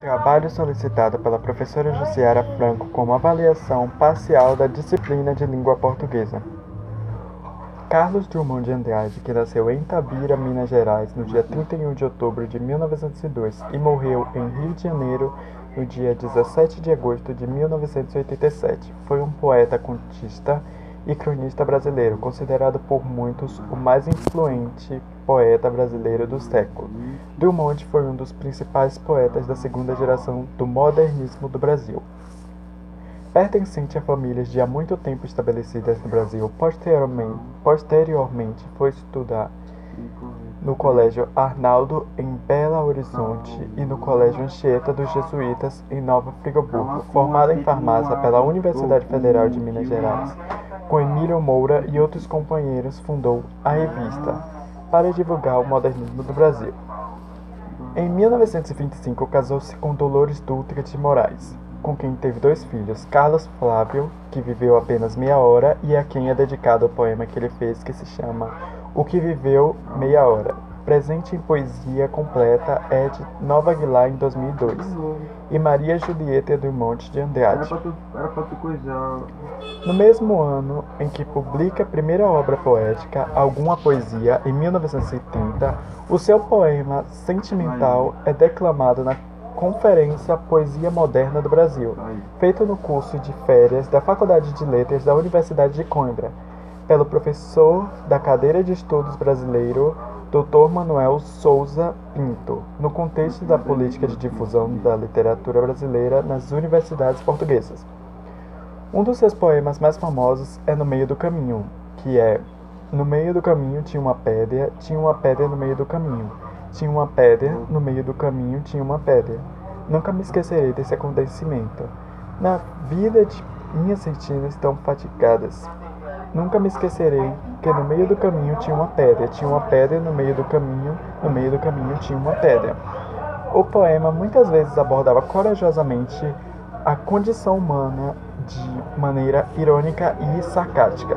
Trabalho solicitado pela professora Jussiara Franco como avaliação parcial da disciplina de língua portuguesa. Carlos Drummond de Andrade, que nasceu em Itabira, Minas Gerais, no dia 31 de outubro de 1902 e morreu em Rio de Janeiro no dia 17 de agosto de 1987, foi um poeta, contista e cronista brasileiro, considerado por muitos o mais influente poeta brasileiro do século. Drummond foi um dos principais poetas da segunda geração do modernismo do Brasil. Pertencente a famílias de há muito tempo estabelecidas no Brasil, posteriormente foi estudar no Colégio Arnaldo, em Belo Horizonte, e no Colégio Anchieta dos Jesuítas, em Nova Friburgo. Formado em farmácia pela Universidade Federal de Minas Gerais, com Emílio Moura e outros companheiros, fundou a revista para divulgar o modernismo do Brasil. Em 1925, casou-se com Dolores Dutra de Moraes, com quem teve 2 filhos, Carlos Flávio, que viveu apenas meia hora, e a quem é dedicado o poema que ele fez, que se chama O que Viveu Meia Hora. Presente em poesia completa é de Nova Aguilar em 2002, e Maria Julieta Drummond de Andrade. No mesmo ano em que publica a primeira obra poética, Alguma Poesia, em 1970, o seu poema Sentimental é declamado na Conferência Poesia Moderna do Brasil, feito no curso de férias da Faculdade de Letras da Universidade de Coimbra, pelo professor da cadeira de Estudos Brasileiro, Dr. Manuel Souza Pinto, no contexto da política de difusão da literatura brasileira nas universidades portuguesas. Um dos seus poemas mais famosos é No Meio do Caminho, que é: no meio do caminho tinha uma pedra no meio do caminho. Tinha uma pedra, no meio do caminho tinha uma pedra. Nunca me esquecerei desse acontecimento. Na vida de minhas retinas estão fatigadas. Nunca me esquecerei que no meio do caminho tinha uma pedra no meio do caminho tinha uma pedra. O poema muitas vezes abordava corajosamente a condição humana de maneira irônica e sarcástica.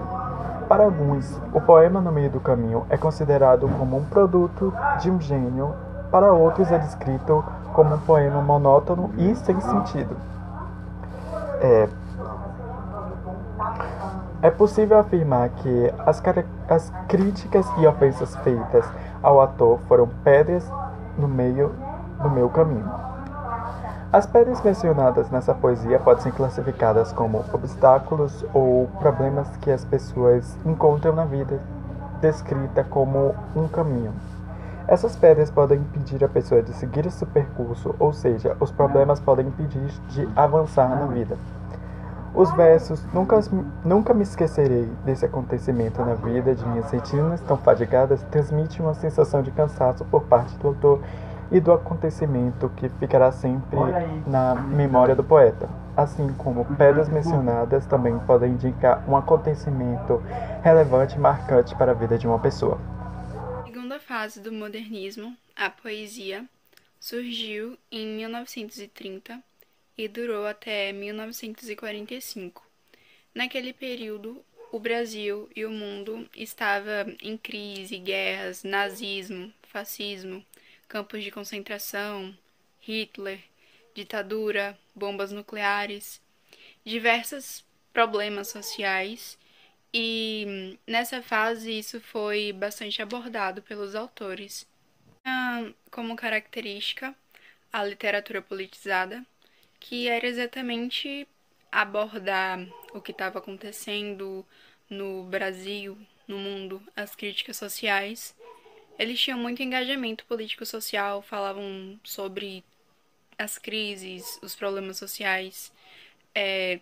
Para alguns, o poema No Meio do Caminho é considerado como um produto de um gênio, para outros é descrito como um poema monótono e sem sentido. É possível afirmar que as críticas e ofensas feitas ao ator foram pedras no meio do meu caminho. As pedras mencionadas nessa poesia podem ser classificadas como obstáculos ou problemas que as pessoas encontram na vida, descrita como um caminho. Essas pedras podem impedir a pessoa de seguir o seu percurso, ou seja, os problemas podem impedir de avançar na vida. Os versos Nunca me esquecerei desse acontecimento na vida de minhas retinas tão fadigadas transmite uma sensação de cansaço por parte do autor e do acontecimento que ficará sempre na memória do poeta. Assim como pedras mencionadas também podem indicar um acontecimento relevante e marcante para a vida de uma pessoa. A segunda fase do modernismo, a poesia, surgiu em 1930 e durou até 1945. Naquele período, o Brasil e o mundo estavam em crise, guerras, nazismo, fascismo, campos de concentração, Hitler, ditadura, bombas nucleares, diversos problemas sociais, e nessa fase isso foi bastante abordado pelos autores. Como característica, a literatura politizada, que era exatamente abordar o que estava acontecendo no Brasil, no mundo, as críticas sociais. Eles tinham muito engajamento político-social, falavam sobre as crises, os problemas sociais.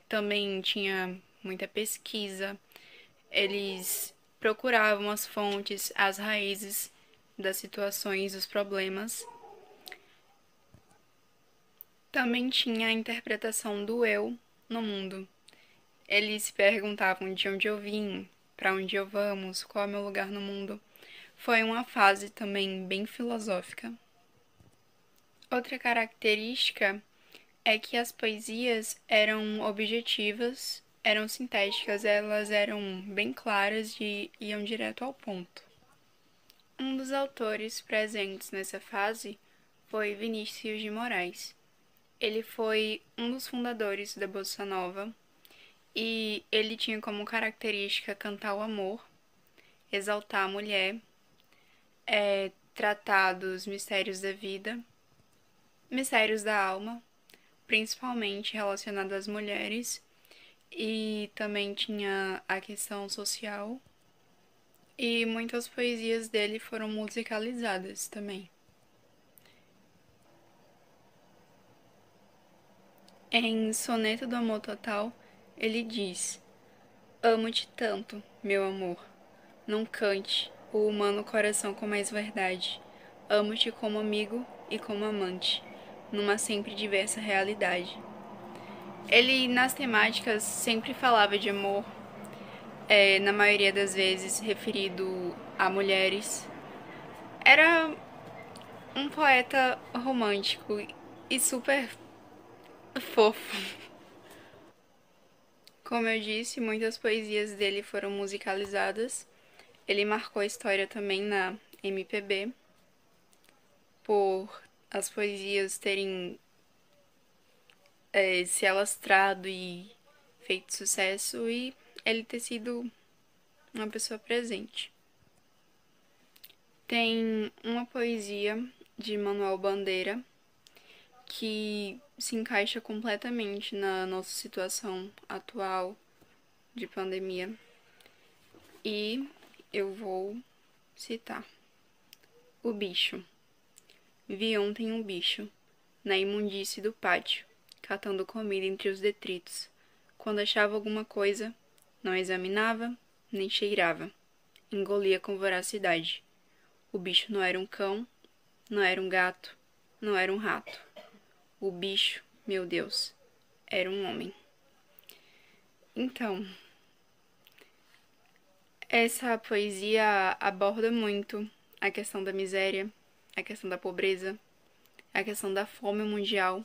Também tinha muita pesquisa. Eles procuravam as fontes, as raízes das situações, dos problemas. Também tinha a interpretação do eu no mundo. Eles se perguntavam de onde eu vim, para onde eu vamos, qual é o meu lugar no mundo. Foi uma fase também bem filosófica. Outra característica é que as poesias eram objetivas, eram sintéticas, elas eram bem claras e iam direto ao ponto. Um dos autores presentes nessa fase foi Vinícius de Moraes. Ele foi um dos fundadores da Bossa Nova e ele tinha como característica cantar o amor, exaltar a mulher, tratar dos mistérios da vida, mistérios da alma, principalmente relacionados às mulheres, e também tinha a questão social, e muitas poesias dele foram musicalizadas também. Em Soneto do Amor Total, ele diz: Amo-te tanto, meu amor, não cante o humano coração com mais verdade. Amo-te como amigo e como amante, numa sempre diversa realidade. Ele, nas temáticas, sempre falava de amor, na maioria das vezes referido a mulheres. Era um poeta romântico e super fofo. Como eu disse, muitas poesias dele foram musicalizadas. Ele marcou a história também na MPB, por as poesias terem se alastrado e feito sucesso e ele ter sido uma pessoa presente. Tem uma poesia de Manuel Bandeira que se encaixa completamente na nossa situação atual de pandemia e eu vou citar. O bicho. Vi ontem um bicho, na imundície do pátio, catando comida entre os detritos. Quando achava alguma coisa, não examinava, nem cheirava. Engolia com voracidade. O bicho não era um cão, não era um gato, não era um rato. O bicho, meu Deus, era um homem. Então, essa poesia aborda muito a questão da miséria, a questão da pobreza, a questão da fome mundial.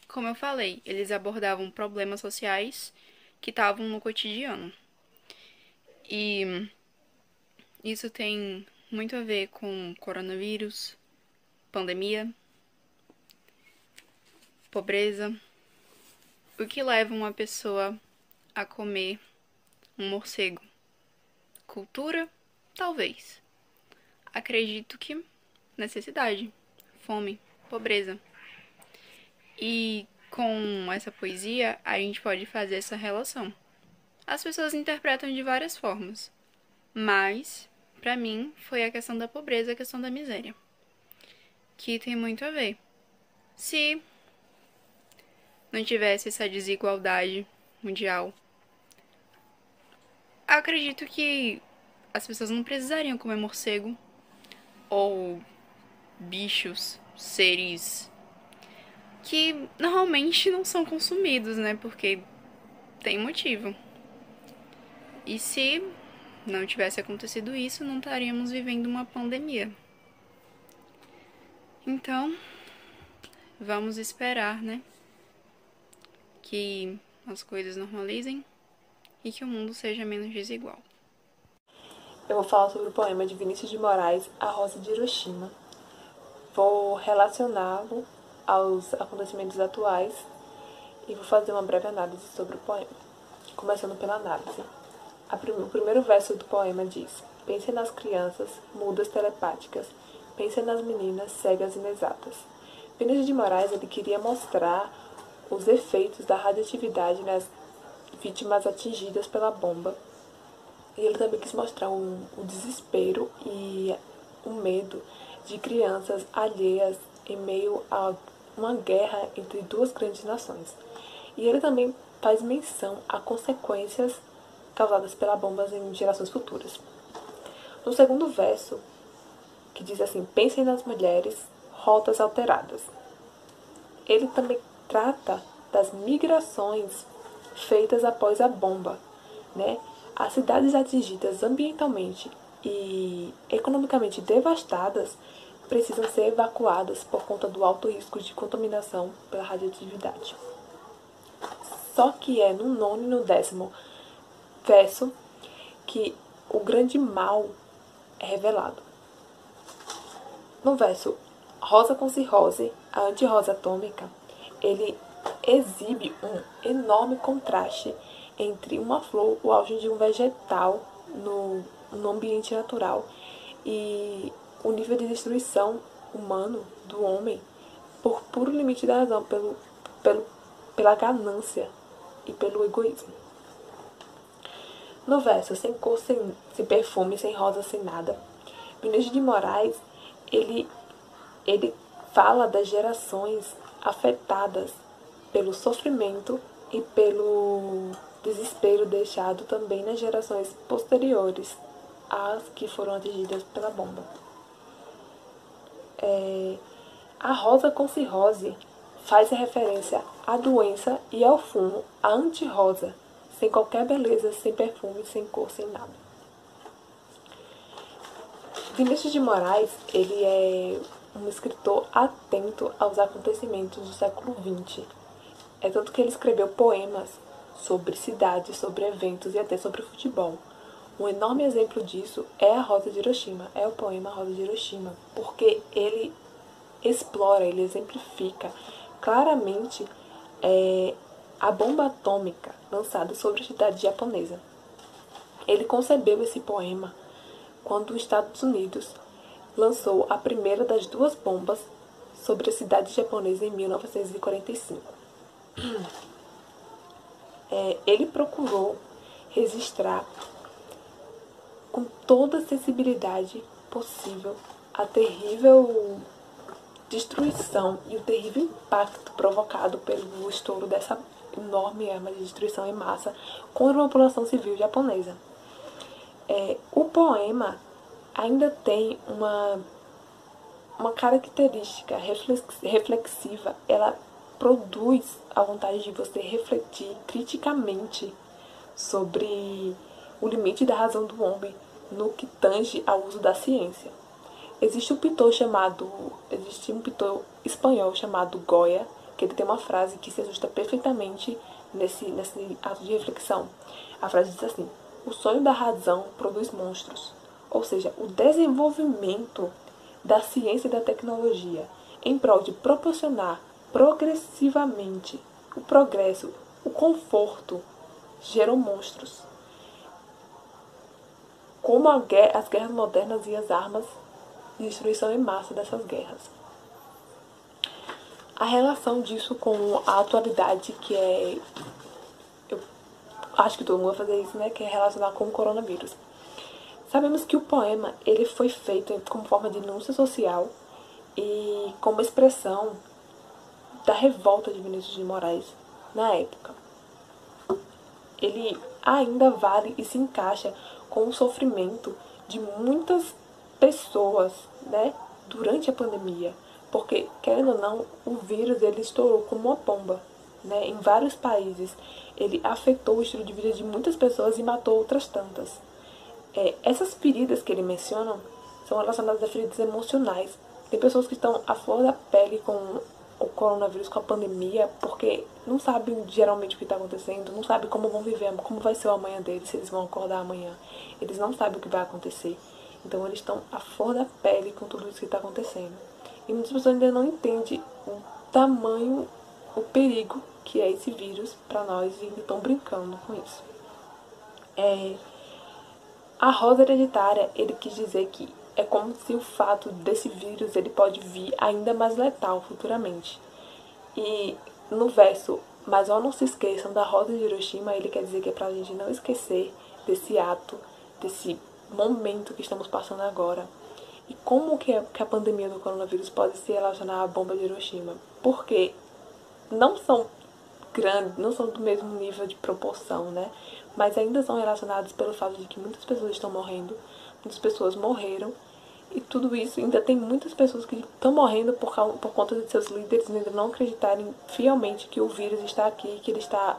Como eu falei, eles abordavam problemas sociais que estavam no cotidiano. E isso tem muito a ver com coronavírus, pandemia, pobreza, o que leva uma pessoa a comer um morcego. Cultura? Talvez. Acredito que necessidade, fome, pobreza. E com essa poesia, a gente pode fazer essa relação. As pessoas interpretam de várias formas, mas, pra mim, foi a questão da pobreza, a questão da miséria, que tem muito a ver. Se não tivesse essa desigualdade mundial, acredito que as pessoas não precisariam comer morcego ou bichos, seres que normalmente não são consumidos, né? Porque tem motivo. E se não tivesse acontecido isso, não estaríamos vivendo uma pandemia. Então, vamos esperar, né? Que as coisas normalizem e que o mundo seja menos desigual. Eu vou falar sobre o poema de Vinícius de Moraes, A Rosa de Hiroshima. Vou relacioná-lo aos acontecimentos atuais e vou fazer uma breve análise sobre o poema. Começando pela análise. O primeiro verso do poema diz: Pense nas crianças, mudas telepáticas. Pense nas meninas, cegas inexatas. Vinícius de Moraes ele queria mostrar os efeitos da radioatividade nas vítimas atingidas pela bomba. E ele também quis mostrar o desespero e o medo de crianças alheias em meio a uma guerra entre duas grandes nações. E ele também faz menção a consequências causadas pelas bombas em gerações futuras. No segundo verso, que diz assim: Pensem nas mulheres, rotas alteradas. Ele também trata das migrações feitas após a bomba, né? As cidades atingidas ambientalmente e economicamente devastadas precisam ser evacuadas por conta do alto risco de contaminação pela radioatividade. Só que é no nono e no 10º verso que o grande mal é revelado. No verso Rosa com cirrose, a antirrosa atômica, ele exibe um enorme contraste entre uma flor, o auge de um vegetal no ambiente natural, e o nível de destruição humano do homem por puro limite da razão, pela ganância e pelo egoísmo. No verso Sem Cor, sem perfume, sem rosa, sem nada, Vinícius de Moraes, ele fala das gerações afetadas pelo sofrimento e pelo desespero deixado também nas gerações posteriores às que foram atingidas pela bomba. A rosa com cirrose faz referência à doença e ao fumo, a anti-rosa, sem qualquer beleza, sem perfume, sem cor, sem nada. Vinícius de Moraes, ele é um escritor atento aos acontecimentos do século XX. É tanto que ele escreveu poemas sobre cidades, sobre eventos e até sobre futebol. Um enorme exemplo disso é a Rosa de Hiroshima, é o poema Rosa de Hiroshima, porque ele explora, ele exemplifica claramente a bomba atômica lançada sobre a cidade japonesa. Ele concebeu esse poema quando os Estados Unidos lançou a primeira das duas bombas sobre a cidade japonesa em 1945. Ele procurou registrar com toda a sensibilidade possível a terrível destruição e o terrível impacto provocado pelo estouro dessa enorme arma de destruição em massa contra a população civil japonesa. O poema ainda tem uma característica reflexiva. Ela produz a vontade de você refletir criticamente sobre o limite da razão do homem no que tange ao uso da ciência. Existe um pintor espanhol chamado Goya, que ele tem uma frase que se ajusta perfeitamente nesse ato de reflexão. A frase diz assim: o sonho da razão produz monstros. Ou seja, o desenvolvimento da ciência e da tecnologia em prol de proporcionar progressivamente o progresso, o conforto, geram monstros. Como as guerras modernas e as armas de destruição em massa dessas guerras. A relação disso com a atualidade, que eu acho que todo mundo vai fazer isso, né? Que é relacionar com o coronavírus. Sabemos que o poema ele foi feito como forma de denúncia social e como expressão da revolta de Vinícius de Moraes na época. Ele ainda vale e se encaixa com o sofrimento de muitas pessoas, né, durante a pandemia. Porque, querendo ou não, o vírus ele estourou como uma bomba, né, em vários países. Ele afetou o estilo de vida de muitas pessoas e matou outras tantas. Essas feridas que ele menciona são relacionadas a feridas emocionais. Tem pessoas que estão à flor da pele com o coronavírus, com a pandemia, porque não sabem geralmente o que está acontecendo, não sabem como vão viver, como vai ser o amanhã deles, se eles vão acordar amanhã. Eles não sabem o que vai acontecer. Então eles estão à flor da pele com tudo isso que está acontecendo. E muitas pessoas ainda não entendem o tamanho, o perigo que é esse vírus para nós e ainda estão brincando com isso. A rosa hereditária, ele quis dizer que é como se o fato desse vírus ele pode vir ainda mais letal futuramente. E no verso, mas ó, não se esqueçam da rosa de Hiroshima, ele quer dizer que é pra gente não esquecer desse ato, desse momento que estamos passando agora. E como que a pandemia do coronavírus pode se relacionar à bomba de Hiroshima? Porque não são grandes, não são do mesmo nível de proporção, né? Mas ainda são relacionados pelo fato de que muitas pessoas estão morrendo, muitas pessoas morreram, e tudo isso ainda tem muitas pessoas que estão morrendo por conta de seus líderes ainda não acreditarem fielmente que o vírus está aqui, que ele está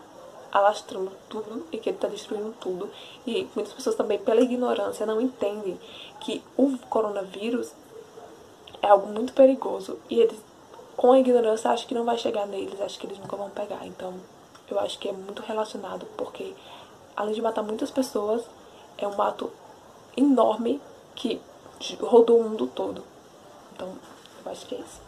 alastrando tudo e que ele está destruindo tudo. E muitas pessoas também, pela ignorância, não entendem que o coronavírus é algo muito perigoso e eles, com a ignorância, acham que não vai chegar neles, acham que eles nunca vão pegar. Então, eu acho que é muito relacionado, porque além de matar muitas pessoas, é um ato enorme que rodou o mundo todo. Então, eu acho que é isso.